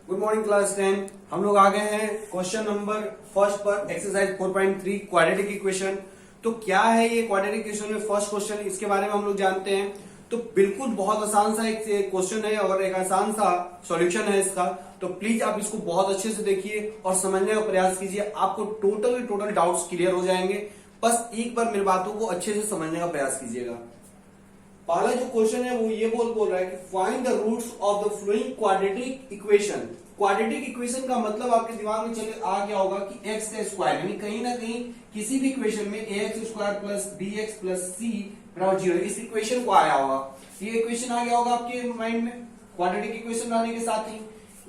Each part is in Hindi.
Good morning class 10। हम लोग आ गए हैं क्वेश्चन नंबर फर्स्ट पर, एक्सरसाइज 4.3 क्वाड्रेटिक इक्वेशन। तो क्या है ये क्वाड्रेटिक इक्वेशन में फर्स्ट क्वेश्चन, इसके बारे में हम लोग जानते हैं। तो बिल्कुल बहुत आसान सा एक क्वेश्चन है और एक आसान सा सॉल्यूशन है इसका। तो प्लीज आप इसको बहुत अच्छे से देखिए और समझने का प्रयास कीजिए, आपको टोटल डाउट्स क्लियर हो जाएंगे। बस एक बार मेरी बातों को अच्छे से समझने का प्रयास कीजिएगा। पहला जो क्वेश्चन है वो ये बोल रहा है कि find the roots of the following quadratic equation. Quadratic equation का मतलब आपके दिमाग में चले आ गया होगा कि एक्स का स्क्वायर, यानी कहीं ना कहीं किसी भी इक्वेशन में ax square plus bx plus c बराबर 0, इस इक्वेशन को आया होगा। ये इक्वेशन आ गया होगा आपके माइंड में क्वाड्रेटिक इक्वेशन आने के साथ ही।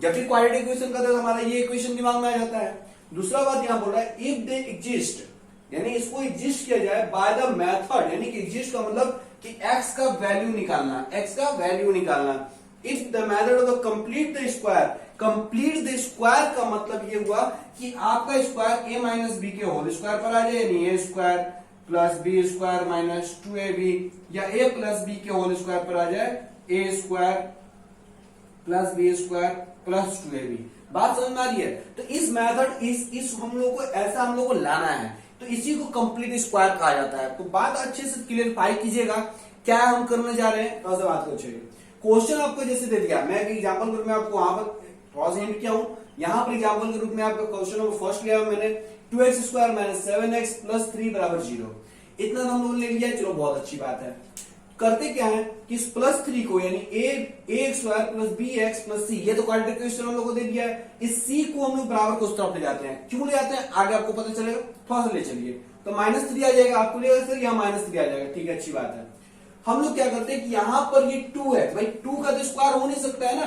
जब भी क्वाड्रेटिक इक्वेशन का तो हमारा ये इक्वेशन दिमाग में आ जाता है। दूसरा बात यहाँ बोल रहा है इफ दे एग्जिस्ट, यानी इसको एग्जिस्ट किया जाए बाय द मेथड, यानी कि एग्जिस्ट का मतलब कि x का वैल्यू निकालना, x का वैल्यू निकालना। If the method of the complete the square, complete the square का मतलब ये हुआ कि आपका स्क्वायर a माइनस बी के होल स्क्वायर पर आ जाए, यानी a square plus b square minus 2ab, या a प्लस बी के होल स्क्वायर पर आ जाए a square plus b square plus 2ab। बात समझ में आ रही है? तो इस मेथड इस हम लोग को ऐसा हम लोग को लाना है, तो इसी को कंप्लीट स्क्वायर कहा जाता है। तो बात अच्छे से क्लियरफाई कीजिएगा क्या हम करने जा रहे हैं। थोड़ा सा बात को चाहिए, क्वेश्चन आपको जैसे दे दिया, मैं एक एग्जांपल के रूप में आपको वहां पर थोड़ा सा हिंट किया हूं। यहाँ पर एग्जांपल के रूप में आपका क्वेश्चन नंबर फर्स्ट लिया मैंने 2x square minus 7x plus 3 बराबर 0। इतना तो हम लोगों ने ले लिया, चलो बहुत अच्छी बात है। करते क्या है कि इस प्लस 3 को, यानी a square plus bx plus c, ये तो क्वाड्रेटिक इक्वेशन हम लोग को दे दिया है। इस c को हम लोग बराबर को उस तरफ ले जाते हैं। क्यों ले जाते हैं आगे आपको पता चलेगा, थोड़ा सा ले चलिए। तो -3 आ जाएगा, आपको लेगा सर यहाँ -3 आ जाएगा, ठीक है अच्छी बात है। हम लोग क्या करते हैं कि यहाँ पर ये 2 है, भाई 2 का तो स्क्वायर हो नहीं सकता है ना,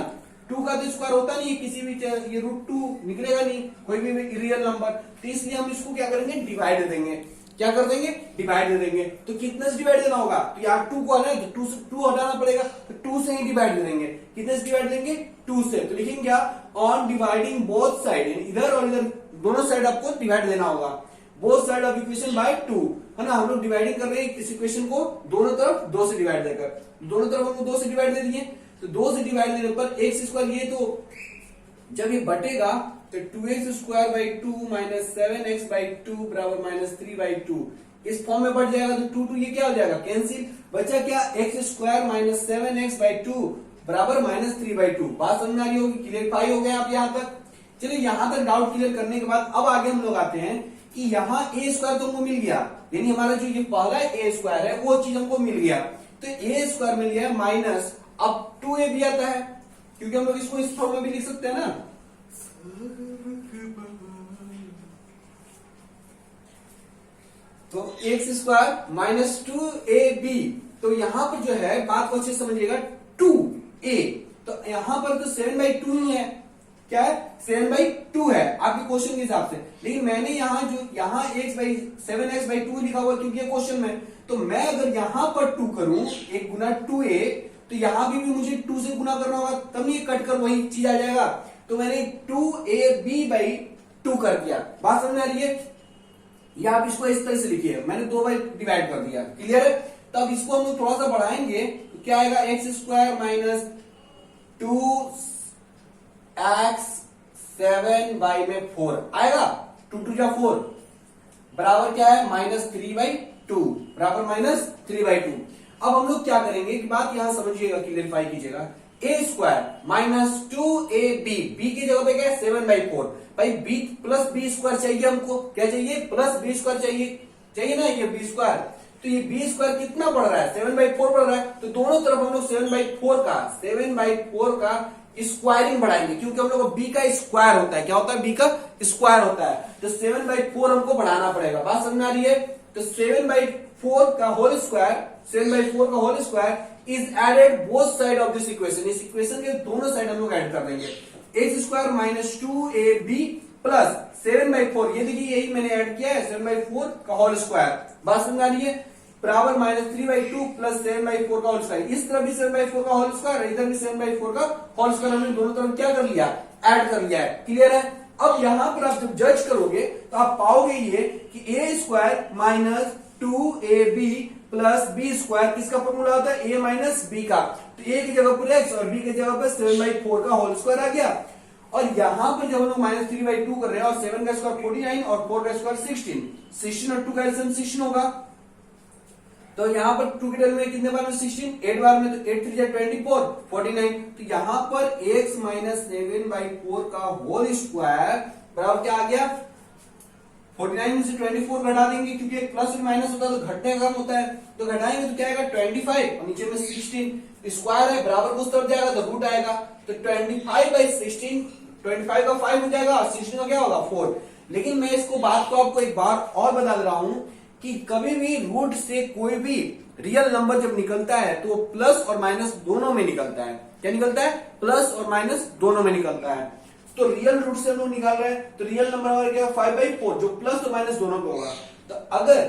2 का तो स्क्वायर होता नहीं है किसी भी, ये √2 निकलेगा नहीं कोई भी रियल नंबर। तो इसलिए हम इसको क्या करेंगे, डिवाइड देंगे। क्या कर देंगे, डिवाइड दे देंगे। तो कितने से डिवाइड देना होगा, तो यार 2 को है तो 2 हटाना पड़ेगा, तो 2 से ही डिवाइड दे देंगे। कितने से डिवाइड देंगे, 2 से। तो लिखेंगे क्या, ऑन डिवाइडिंग बोथ साइड, इधर और इधर दोनों साइड आपको डिवाइड देना होगा। Both side of equation by 2, है ना। हम लोग डिवाइडिंग कर रहे हैं इस इक्वेशन को दोनों तरफ 2 से डिवाइड देकर, दोनों तरफ हमको 2 से डिवाइड दे दिए। तो 2 से डिवाइड देने पर x स्क्वायर, ये तो जब ये बटेगा तो 2x square by 2 minus 7x by 2 बराबर माइनस 3 बाई 2, इस फॉर्म में बढ़ जाएगा। तो 2 ये क्या हो जाएगा, कैंसिल। बचा क्या, x square minus 7x by 2 बराबर माइनस 3 बाई 2। बात समझ आ रही होगी, क्लियरफाई हो गया आप यहाँ तक। चलिए यहाँ तक डाउट क्लियर करने के बाद अब आगे हम लोग आते हैं कि यहाँ a स्क्वायर तो हमको मिल गया, यानी हमारा जो ये पहला a स्क्वायर है वो चीज हमको मिल गया। तो a स्क्वायर मिल गया माइनस, अब 2a भी आता है, क्योंकि हम लोग इसको इस फॉर्म में भी लिख सकते हैं ना। तो x स्क्वायर माइनस 2ab, तो यहां पर जो है बात को अच्छे समझिएगा, 2a, तो यहां पर तो 7/2 ही है, क्या है 7/2 है आपके क्वेश्चन के हिसाब से। लेकिन मैंने यहाँ x/7x/2 लिखा हुआ क्योंकि ये क्वेश्चन में। तो मैं अगर यहां पर 2 करूं, 1 गुना 2a, तो यहां भी मुझे 2 से गुना करना होगा, तब ये कट कर वही चीज आ जाएगा। तो मैंने 2ab/2 कर दिया। बात समझ आ रही है? या आप इसको इस तरह से लिखिए, मैंने 2 बाई डिवाइड कर दिया, क्लियर है। तब इसको हम लोग थोड़ा सा बढ़ाएंगे तो क्या आएगा, x square minus 2x 7y में 4 आएगा, 2 जा 4 बराबर क्या है, -3/2 बराबर -3/2। अब हम लोग क्या करेंगे कि बात यहां समझिएगा, क्लियरफाई कीजिएगा। a square minus 2ab, b की जगह पे क्या है 7/4, भाई b प्लस बी स्क्वायर चाहिए हमको, क्या चाहिए, प्लस बी स्क्वायर चाहिए ना, ये b स्क्वायर। तो ये b स्क्वायर कितना पड़ रहा है, 7/4 पड़ रहा है। तो दोनों तरफ हम लोग 7/4 का स्क्वायरिंग बढ़ाएंगे, क्योंकि हम लोग b का स्क्वायर होता है, क्या होता है, b का स्क्वायर होता है। तो 7/4 हमको बढ़ाना पड़ेगा। बात समझ आ रही है? तो 7/4 का whole square is added both side of this equation, इस इक्वेशन के दोनों साइड हम लोग ऐड कर देंगे। x square minus 2ab plus 7/4, ये देखिए यही मैंने ऐड किया है, 7/4 का होल स्क्वायर। बात समझ आ रही है? बराबर -3/2 प्लस 7/4 का होल स्क्वायर। इस तरफ भी 7/4 का होल स्क्वायर, इधर भी 7/4 का होल स्क्वायर, हमने दोनों तरफ क्या कर लिया, ऐड कर लिया है, क्लियर है। अब यहां पर आप जब जज करोगे तो आप पाओगे ये कि a square minus 2ab plus b square किसका फॉर्मूला होता है, a माइनस बी का। तो a की जगह पर x और b की जगह पर 7/4 का होल स्क्वायर आ गया। और यहां पर जब हम लोग -3/2 कर रहे हैं और 7 का स्क्वायर 49 और 4 का स्क्वायर 16 और 2 का एलसीएम 16 होगा, तो यहाँ पर 2 के टेबल में कितने बार में 16, 8 बार में, तो 8 3 24 49। तो यहाँ पर x माइनस 7/4 का होल स्क्वायर बराबर क्या आ गया, 49 में से 24 घटा देंगे क्योंकि एक प्लस और माइनस होता है तो घटने का काम होता है, तो घटाएंगे तो क्या आएगा 25 और नीचे में 16 स्क्वायर है बराबर को उस तरफ जाएगा तो रूट आएगा, तो 25/16 25 का 5 हो जाएगा और 16 का क्या होगा 4। लेकिन मैं इसको बात को आपको एक बार और बता दे रहा हूं कि कभी भी रूट से कोई भी रियल नंबर जब निकलता है तो वो प्लस और माइनस दोनों में निकलता है। क्या निकलता है, प्लस और माइनस दोनों में निकलता है। तो रियल रूट से हम लोग निकाल रहे हैं तो रियल नंबर हमारा क्या 5/4 जो प्लस और माइनस दोनों पे होगा। तो अगर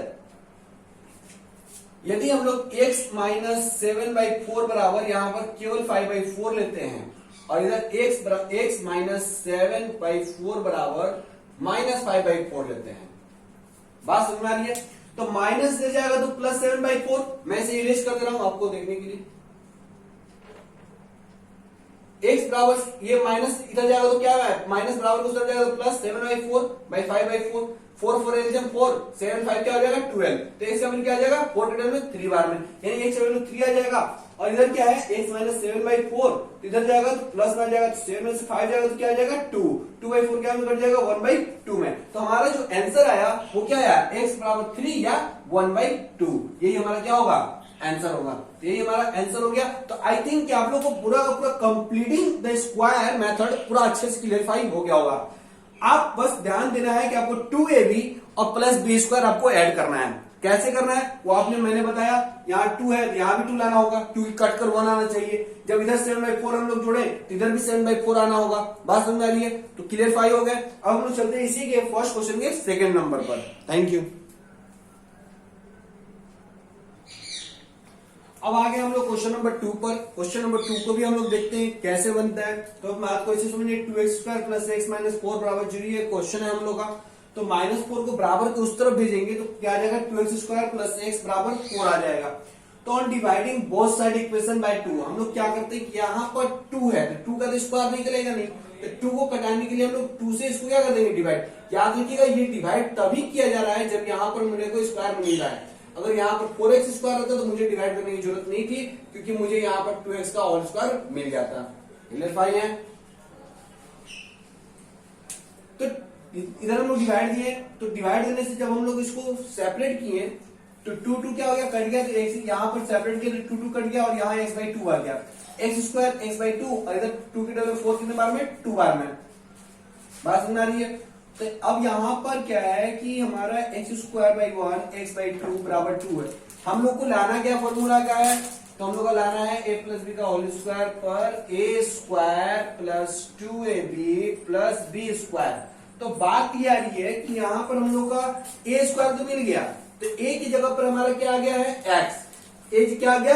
यदि हम लोग x माइनस 7/4 बराबर यहां पर केवल 5/4 लेते हैं और इधर x माइनस 7/4 बराबर -5/4 लेते हैं, बात समझ में आ रही है। तो माइनस दे जाएगा तो प्लस 7/4, मैं इसे इरेज कर दे रहा हूं आपको देखने के लिए। x बराबर ये माइनस इधर जाएगा तो क्या है, माइनस बराबर उधर जाएगा तो प्लस 7/4 बाई 5/4, 4 4 एलसीएम 4 7 5 क्या हो जाएगा 12, तो x का वैल्यू क्या आ जाएगा 4 के टर्म में 3 बार में, यानी x का वैल्यू 3 आ जाएगा। और इधर क्या है x माइनस 7/4, तो इधर जाएगा तो प्लस में आ जाएगा, तो 7 में से 5 जाएगा तो क्या आ जाएगा 2 2/4 क्या में कट जाएगा 1/2 में। तो हमारा जो आंसर आया वो क्या आया, x बराबर 3 या 1/2, यही हमारा क्या होगा आंसर होगा। तो यही हमारा आंसर हो गया। तो आई थिंक कि आप लोग को पूरा का पूरा कंप्लीटिंग द स्क्वायर मेथड पूरा अच्छे से क्लियरफाई हो गया होगा। आप बस ध्यान देना है कि आपको 2ab और प्लस बी स्क्वायर आपको ऐड करना है। कैसे करना है वो मैंने बताया, यहाँ 2 है यहाँ भी 2 लाना होगा क्योंकि कट कर 1 आना चाहिए। जब इधर 7/4 हम लोग जोड़े तो इधर भी 7/4 आना होगा। बात समझ में आ रही है, तो क्लियरफाई हो गए। अब हम लोग चलते हैं इसी के फर्स्ट क्वेश्चन के सेकेंड नंबर पर। Thank you. अब आगे हम लोग क्वेश्चन नंबर 2 पर। क्वेश्चन नंबर 2 को भी हम लोग देखते हैं कैसे बनता है। तो हम आपको ऐसे समझिए 2x² प्लस x माइनस 4 बराबर 0 ये क्वेश्चन है हम लोग का। तो -4 को बराबर के उस तरफ भेजेंगे तो क्या आ जाएगा 2x² प्लस x बराबर 4 आ जाएगा। तो on dividing both side equation by 2 हम लोग क्या करते हैं कि यहाँ पर 2 है तो 2 का तो स्क्वायर निकलेगा नहीं, तो 2 को कटाने के लिए हम लोग 2 से इसको क्या कर देंगे डिवाइड। याद रखिएगा ये डिवाइड तभी किया जा रहा है जब यहाँ पर मेरे को स्क्वायर मिल रहा है। अगर यहाँ पर 4x स्क्वायर होता तो मुझे डिवाइड करने की जरूरत नहीं थी क्योंकि मुझे यहाँ पर 2x का होल स्क्वायर मिल जाता। क्लियरफाई है। तो इधर हम लोग डिवाइड दिए, तो डिवाइड करने से जब हम लोग इसको सेपरेट किए तो 2 क्या हो गया कट गया, तो x यहाँ पर सेपरेट किया तो 2 कट गया और यहाँ x/2 आ गया। x² x/2 और इधर 2 की जगह 4 कितने बार में 2 बार में। बात समझ आ रही है। तो अब यहाँ पर क्या है कि हमारा x² 1 x/2 बराबर 2 है। हम लोग को लाना क्या फॉर्मूला क्या है, तो हम लोग को लाना है a प्लस बी का होल स्क्वायर पर a² plus 2ab plus b²। तो बात ये आ रही है कि यहाँ पर हम लोग का a² तो मिल गया, तो a की जगह पर हमारा क्या आ गया है x, a क्या आ गया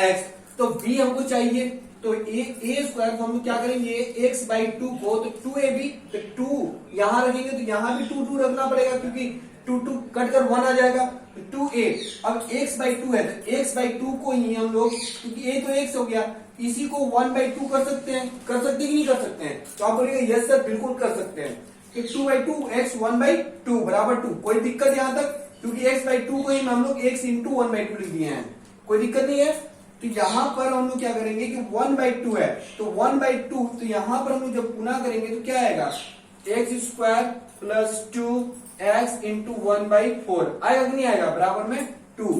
x, तो b हमको चाहिए। तो a² को हम लोग क्या करेंगे x/2 को, तो 2ab, तो 2 यहां रखेंगे तो यहां भी 2 रखना पड़ेगा क्योंकि 2 कट कर 1 आ जाएगा, तो 2a। अब x/2 है तो x/2 को ही हम लोग, क्योंकि a तो x हो गया, इसी को 1/2 कर सकते हैं कि नहीं कर सकते हैं, तो आप बोलिएगा यस सर बिल्कुल कर सकते हैं। तो 2/2 x 1/2 बराबर 2, कोई दिक्कत यहां तक, क्योंकि x/2 को ही हम लोग x × 1/2 लिख दिए हैं, कोई दिक्कत नहीं है। तो यहां पर हम लोग क्या करेंगे कि 1/2 है तो 1/2, तो यहां पर हम लोग जब गुना करेंगे तो क्या आएगा x² प्लस 2x × 1/4 आएगा कि नहीं आएगा, बराबर में 2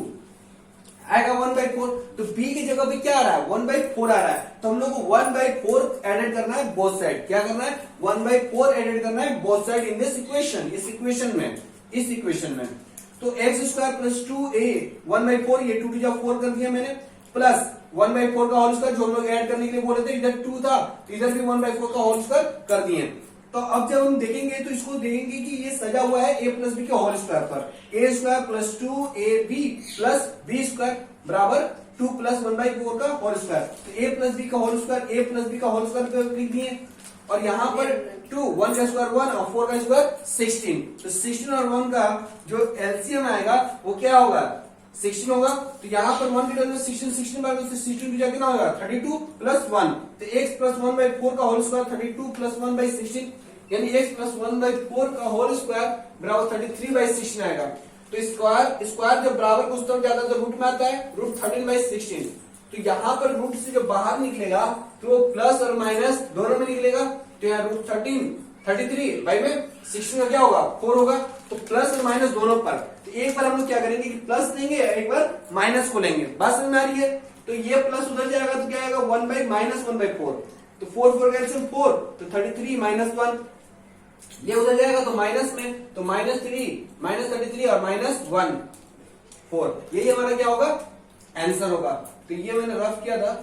आएगा 1/4। तो b की जगह पे क्या आ रहा है 1/4 आ रहा है, तो हम लोग को 1/4 एडेड करना है बोथ साइड। क्या करना है 1/4 एडेड करना है both side in this equation, इस इक्वेशन में। तो x² प्लस 2a 1/4, ये 2 to 4 कर दिया मैंने, प्लस 1/4 का होल स्क्वायर जो हम लोग ऐड करने के लिए बोले थे, इधर 2 था इधर भी 1/4 का होल स्क्वायर कर दिए। तो अब जब हम देखेंगे तो इसको देखेंगे कि ये सजा हुआ है a प्लस बी के होल स्क्वायर पर, a² plus 2ab plus b² बराबर 2 प्लस 1/4 का होल स्क्वायर। तो a प्लस बी का होल स्क्वायर लिख दिए, और यहाँ पर 2 1 का स्क्वायर 1 और 4 का स्क्वायर 16, तो 16 और 1 का जो एलसीएम आएगा वो क्या होगा 16 होगा। तो यहाँ पर 1 की टर्म में 16 बार 16 जाके ना होगा 32 प्लस 1, तो x प्लस 1/4 का होल स्क्वायर 32 प्लस 1/16, यानी x प्लस 1/4 का होल स्क्वायर बराबर 33/16 आएगा। तो स्क्वायर जब बराबर को उस तरफ जाता है तो रूट में आता है √13/16। तो यहाँ पर रूट से जब बाहर निकलेगा तो वो प्लस और माइनस दोनों में निकलेगा। तो यहाँ √33 बाई में 16 का क्या होगा 4 होगा। तो प्लस और माइनस दोनों पर, तो एक बार हम लोग क्या करेंगे कि प्लस लेंगे, एक बार माइनस को लेंगे। बात समझ में आ रही है? तो ये प्लस उधर जाएगा तो क्या आएगा 1/-1/4, तो 4 कैल्सियम 4, तो 33 माइनस 1, ये उधर जाएगा तो माइनस में, तो -33 और -1 4, यही हमारा क्या होगा आंसर होगा। तो ये मैंने रफ किया था।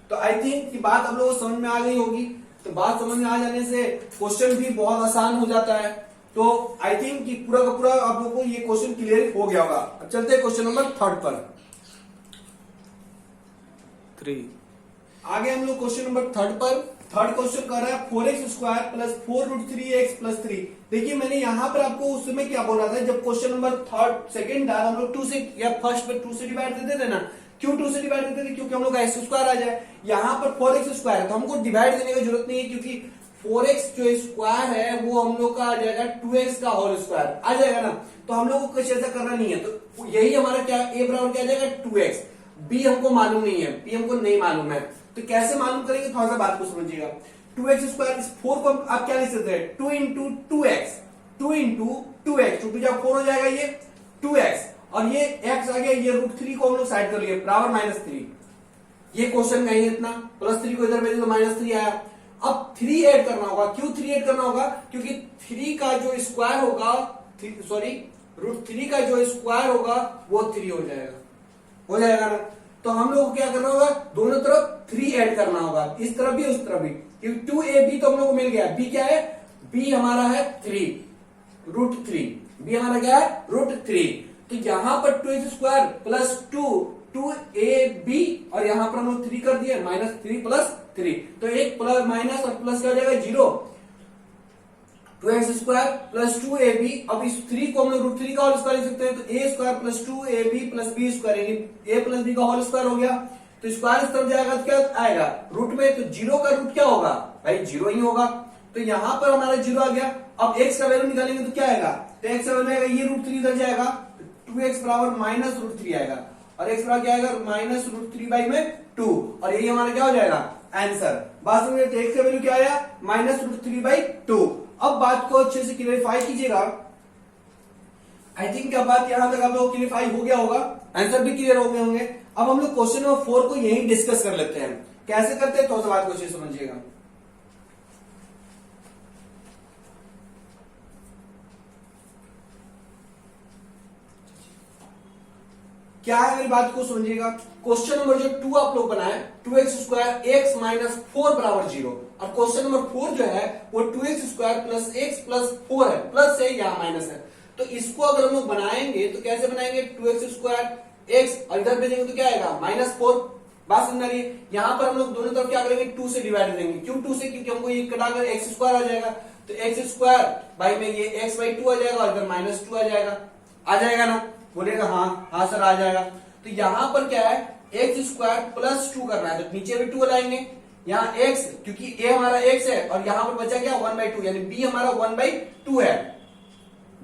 तो आई थिंक कि बात आप लोगों को समझ में आ गई होगी। तो बात समझ में आ जाने से क्वेश्चन भी बहुत आसान हो जाता है। तो आई थिंक कि पूरा का पूरा आप लोगों को ये क्वेश्चन क्लियर हो गया होगा। अब चलते हैं क्वेश्चन नंबर 3 पर। आगे हम लोग क्वेश्चन नंबर 3 पर, थर्ड क्वेश्चन कर रहा है 4x² प्लस 4√3x प्लस 3। देखिए मैंने यहाँ पर आपको उस समय क्या बोला था, जब क्वेश्चन नंबर सेकंड था हम लोग 2 से या फर्स्ट पे 2 से डिवाइड देते थे ना। क्यों 2 से डिवाइड देते थे? क्योंकि हम लोग x² आ जाए। यहाँ पर 4x² है तो हमको डिवाइड देने की जरूरत नहीं है, क्योंकि 4x जो स्क्वायर है वो हम लोग का आ जाएगा 2x का होल स्क्वायर आ जाएगा ना। तो हम लोग को कुछ ऐसा करना नहीं है। तो यही हमारा क्या a बराबर क्या आ जाएगा 2x। b हमको मालूम नहीं है, b हमको नहीं मालूम है। तो कैसे मालूम करेंगे, थोड़ा सा बात को समझिएगा। 2x², इस 4 को आप क्या लिख सकते हैं 2 इंटू 2x, 2 इंटू 2x, 2 जब 4 हो जाएगा ये 2x, और ये x आ गया, ये √3 को हम लोग साइड कर लिए बराबर -3। ये क्वेश्चन का ही इतना, +3 को इधर भेजे तो -3 आया। अब 3 ऐड करना होगा। क्यों 3 ऐड करना होगा? क्योंकि 3 का जो स्क्वायर होगा, √3 का जो स्क्वायर होगा वो 3 हो जाएगा ना। तो हम लोग को क्या करना होगा, दोनों तरफ 3 ऐड करना होगा, इस तरफ भी उस तरफ भी, क्योंकि 2ab तो हम लोग को मिल गया। b क्या है? b हमारा है 3, √3, b हमारा क्या है √3। तो यहां पर 2x² प्लस 2ab, और यहां पर हम लोग 3 कर दिए, -3 प्लस 3, तो एक प्लस माइनस और प्लस क्या हो जाएगा 0। 2x² प्लस 2ab, अब इस 3 को हम लोग √3 का होल स्क्वायर लिख सकते हैं। तो a² plus 2ab plus b², यानी a प्लस b का होल स्क्वायर हो गया। तो स्क्वायर इस तरफ जाएगा तो क्या आएगा रूट में, तो 0 का रूट क्या होगा भाई 0 ही होगा। तो यहां पर हमारा 0 आ गया। अब x का वैल्यू निकालेंगे तो क्या आएगा, तो x का वैल्यू आएगा ये √3 इधर जाएगा, 2x बराबर -√3 आएगा, और x बराबर क्या आएगा -√3/2, और यही हमारा क्या हो जाएगा आंसर। बात समझिए, तो x का वैल्यू क्या आया -√3/2। अब बात को अच्छे से क्लियरिफाई कीजिएगा। आई थिंक क्या बात यहां तक आप लोग क्लियरिफाई हो गया होगा, आंसर भी क्लियर हो गए होंगे। अब हम लोग क्वेश्चन नंबर 4 को यही डिस्कस कर लेते हैं। कैसे करते हैं, थोड़ा सा बात को अच्छे से समझिएगा। क्या है मेरी बात को समझिएगा। क्वेश्चन नंबर जो 2 आप लोग बनाए 2x² x माइनस 4 बराबर 0, और क्वेश्चन नंबर 4 जो है वो 2x² प्लस x प्लस 4 है, प्लस है या माइनस है। तो इसको अगर हम लोग बनाएंगे तो कैसे बनाएंगे, 2x² x और इधर भेजेंगे तो क्या आएगा -4। बात समझ आ रही है। यहां पर हम लोग दोनों तरफ क्या करेंगे 2 से डिवाइड देंगे। क्यों 2 से, क्योंकि हमको ये कटाकर x² आ जाएगा, तो x² बाई में ये x/2 आ जाएगा, और इधर -2 आ जाएगा ना। बोलेगा हाँ सर आ जाएगा। तो यहां पर क्या है x² प्लस 2 करना है, तो नीचे भी 2 लाएंगे। यहाँ x, क्योंकि a हमारा x है, और यहां पर बचा क्या 1/2, यानी b हमारा 1/2 है,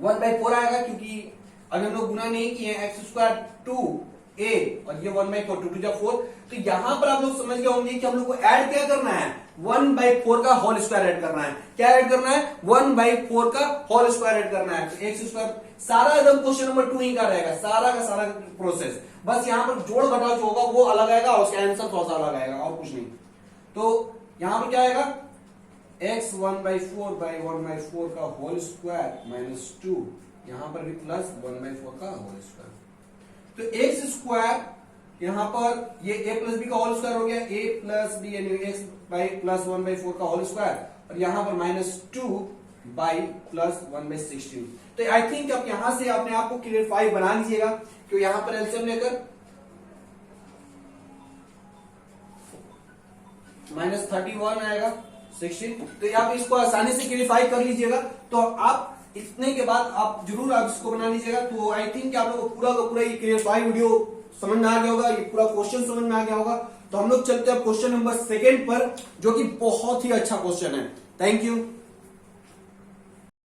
1/4 आएगा, क्योंकि अभी हम लोग गुना नहीं किए x² 2a और ये 1/4, 2 2 4। तो यहां पर आप लोग समझ गए होंगे कि हम लोग को ऐड क्या करना है 1/4 का होल स्क्वायर ऐड करना है। क्या ऐड करना है 1/4 का होल स्क्वायर ऐड करना है। तो x², सारा एकदम क्वेश्चन नंबर 2 ही का रहेगा, सारा का सारा प्रोसेस। बस यहाँ पर जोड़ घटाव जो होगा वो अलग आएगा, और उसका आंसर थोड़ा सा अलग आएगा, और कुछ नहीं। तो यहां पर क्या आएगा x 1/4/1/4 का होल स्क्वायर -2, यहां पर भी प्लस 1/4 का होल स्क्वायर। तो x² यहां पर ये a प्लस b का होल स्क्वायर हो गया, a प्लस b यानी x बाई प्लस 1/4 का होल स्क्वायर, और यहां पर -2 बाई प्लस 1/16। तो आई थिंक आप यहां से अपने आप को क्लियरिफाई बना लीजिएगा, क्योंकि यहां पर एलसीएम लेकर -31 आएगा 16। तो आप इसको आसानी से क्लियरिफाई कर लीजिएगा। तो आप इतने के बाद आप जरूर आप इसको बना लीजिएगा। तो आई थिंक आप लोग को पूरा का पूरा ये क्लियर वीडियो समझ में आ गया होगा, ये पूरा क्वेश्चन समझ में आ गया होगा। तो हम लोग चलते हैं क्वेश्चन नंबर 2 पर, जो कि बहुत ही अच्छा क्वेश्चन है। Thank you.